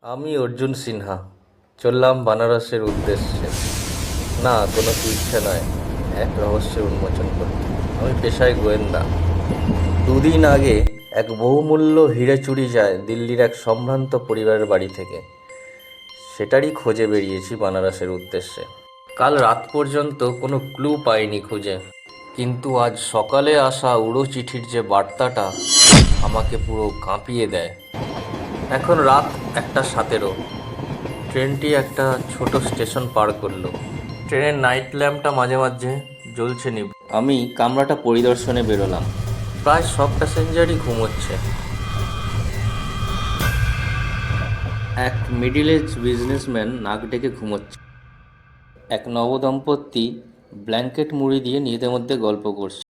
আমি অর্জুন সিনহা চললাম বানারসের উদ্দেশ্যে। না, কোনো ইচ্ছে নয়, এক রহস্যের উন্মোচন করতে। আমি পেশায় গোয়েন্দা। দুদিন আগে এক বহুমূল্য হিরে চুরি যায় দিল্লির এক সম্ভ্রান্ত পরিবারের বাড়ি থেকে। সেটারই খোঁজে বেরিয়েছি বানারসের উদ্দেশ্যে। কাল রাত পর্যন্ত কোনো ক্লু পাইনি খুঁজে, কিন্তু আজ সকালে আসা উড়ো চিঠির যে বার্তাটা আমাকে পুরো কাঁপিয়ে দেয়। এখন রাত 1:17। ট্রেনটি একটা ছোট স্টেশন পার করলো। ট্রেনের নাইট ল্যাম্পটা মাঝে মাঝে জ্বলছে নিভু। আমি কামরাটা পরিদর্শনে বেরোলাম। প্রায় সব প্যাসেঞ্জারই ঘুমোচ্ছে। এক মিডিল এজ বিজনেসম্যান নাক ডেকে ঘুমোচ্ছে। এক নবদম্পতি ব্ল্যাঙ্কেট মুড়ি দিয়ে নিজেদের মধ্যে গল্প করছে।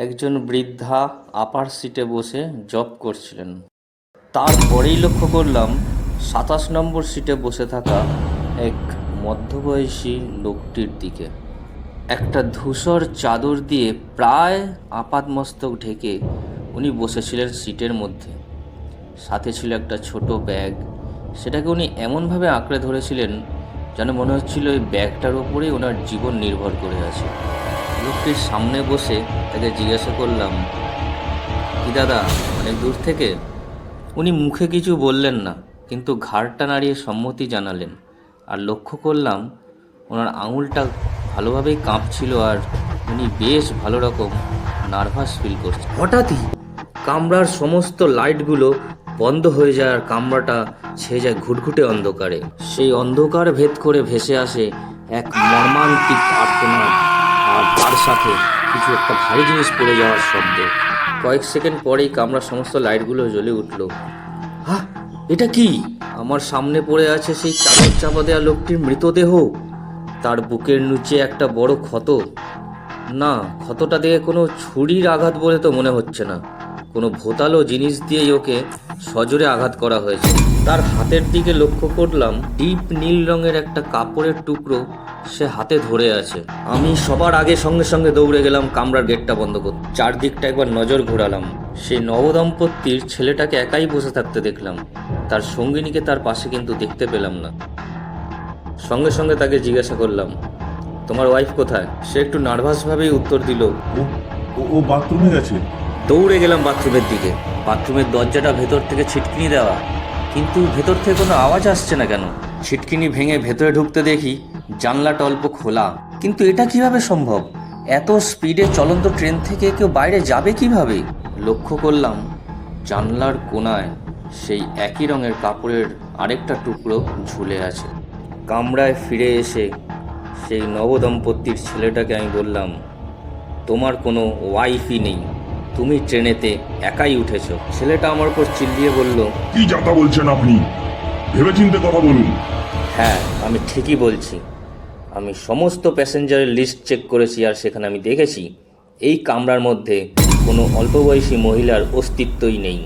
একজন বৃদ্ধা আপার সিটে বসে জব করছিলেন। তারপরেই লক্ষ্য করলাম 27 নম্বর সিটে বসে থাকা এক মধ্যবয়সী লোকটির দিকে। একটা ধূসর চাদর দিয়ে প্রায় আপাদমস্তক ঢেকে উনি বসেছিলেন সিটের মধ্যে। সাথে ছিল একটা ছোট ব্যাগ। সেটাকে উনি এমনভাবে আঁকড়ে ধরেছিলেন যেন মনে হচ্ছিল ওই ব্যাগটার ওপরেই ওনার জীবন নির্ভর করে আছে। লোকটির সামনে বসে তাকে জিজ্ঞাসা করলাম, কি দাদা, অনেক দূর থেকে? উনি মুখে কিছু বললেন না, কিন্তু ঘাড়টা নাড়িয়ে সম্মতি জানালেন। আর লক্ষ্য করলাম ওনার আঙুলটা ভালোভাবেই কাঁপছিল আর উনি বেশ ভালো রকম নার্ভাস ফিল করছেন। হঠাৎই কামরার সমস্ত লাইটগুলো বন্ধ হয়ে যায় আর কামরাটা ছেয়ে যায় ঘুটঘুটে অন্ধকারে। সেই অন্ধকার ভেদ করে ভেসে আসে এক মর্মান্তিক আর্তনাদ, আর তার সাথে কিছু একটা ভারী জিনিস পড়ে যাওয়ার শব্দ। কয়েক সেকেন্ড পরেই কামরার সমস্ত লাইটগুলো জ্বলে উঠল। হ্যাঁ, এটা কি? আমার সামনে পড়ে আছে সেই চাদর চাপা দেওয়া লোকটির মৃতদেহ। তার বুকের নিচে একটা বড় ক্ষত। না, ক্ষতটা দেখে কোনো ছুরির আঘাত বলে তো মনে হচ্ছে না। কোনো ভোতালো জিনিস দিয়েই ওকে সজোরে আঘাত করা হয়েছে। তার হাতের দিকে লক্ষ্য করলাম ডিপ নীল রঙের একটা কাপড়ের টুকরো সে হাতে ধরে আছে। আমি সবার আগে সঙ্গে সঙ্গে দৌড়ে গেলাম কামরার গেটটা বন্ধ করতে। চারদিকটা একবার নজর ঘোরালাম। সেই নবদম্পতির ছেলেটাকে একাই বসে থাকতে দেখলাম। তার সঙ্গিনীকে তার পাশে কিন্তু দেখতে পেলাম না। সঙ্গে সঙ্গে তাকে জিজ্ঞাসা করলাম, তোমার ওয়াইফ কোথায়? সে একটু নার্ভাসভাবেই উত্তর দিল, ও বাথরুমে গেছে। দৌড়ে গেলাম বাথরুমের দিকে। বাথরুমের দরজাটা ভেতর থেকে ছিটকিনি দেওয়া, কিন্তু ভেতর থেকে কোনো আওয়াজ আসছে না কেন? ছিটকিনি ভেঙে ভেতরে ঢুকতে দেখি জানলাটা অল্প খোলা। কিন্তু এটা কিভাবে সম্ভব? এত স্পিডে চলন্ত ট্রেন থেকে কেউ বাইরে যাবে কিভাবে? লক্ষ্য করলাম জানলার কোণায় সেই একই রঙের কাপড়ের আরেকটা টুকরো ঝুলে আছে। কামরায় ফিরে এসে সেই নবদম্পতির ছেলেটাকে আমি বললাম, তোমার কোনো ওয়াইফই নেই, তুমি ট্রেনেতে একাই উঠেছ। ছেলেটা আমার উপর চিল্লিয়ে বলল, কি যাতা বলছেন আপনি? ভেবেচিন্তে কথা বলুন। হ্যাঁ, আমি ঠিকই বলছি। আমি সমস্ত প্যাসেঞ্জারের লিস্ট চেক করেছি আর সেখানে আমি দেখেছি এই কামরার মধ্যে কোনো অল্পবয়সী মহিলার অস্তিত্বই নেই।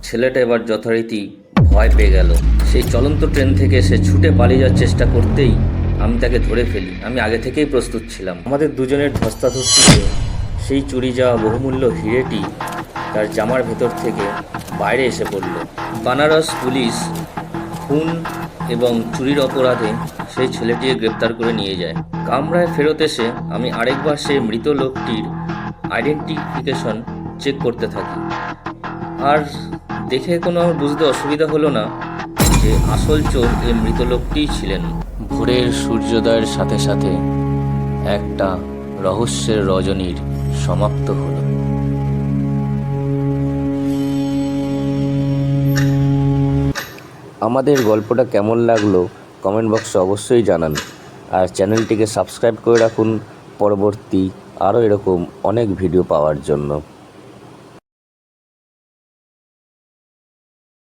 ছেলেটা এবার যথারীতি ভয় পেয়ে গেল। সেই চলন্ত ট্রেন থেকে সে ছুটে পালিয়ে যাওয়ার চেষ্টা করতেই আমি তাকে ধরে ফেলি। আমি আগে থেকেই প্রস্তুত ছিলাম। আমাদের দুজনের ধস্তাধস্তিতে সেই চুরি যাওয়া বহুমূল্য হিরেটি তার জামার ভেতর থেকে বাইরে এসে পড়ল। বানারস পুলিশ খুন এবং চুরির অপরাধে সেই ছেলেটিকে গ্রেপ্তার করে নিয়ে যায়। কামরায় ফেরত এসে আমি আরেকবার সেই মৃত লোকটির আইডেন্টিফিকেশন চেক করতে থাকি। আর দেখে কোনো বুঝতে অসুবিধা হলো না যে আসল চোর এই মৃত লোকটিই ছিলেন। ভোরের সূর্যোদয়ের সাথে সাথে একটা রহস্যের রজনীর সমাপ্ত হলো। আমাদের গল্পটা কেমন লাগলো কমেন্ট বক্সে অবশ্যই জানান, আর চ্যানেলটিকে সাবস্ক্রাইব করে রাখুন পরবর্তী আরও এরকম অনেক ভিডিও পাওয়ার জন্য।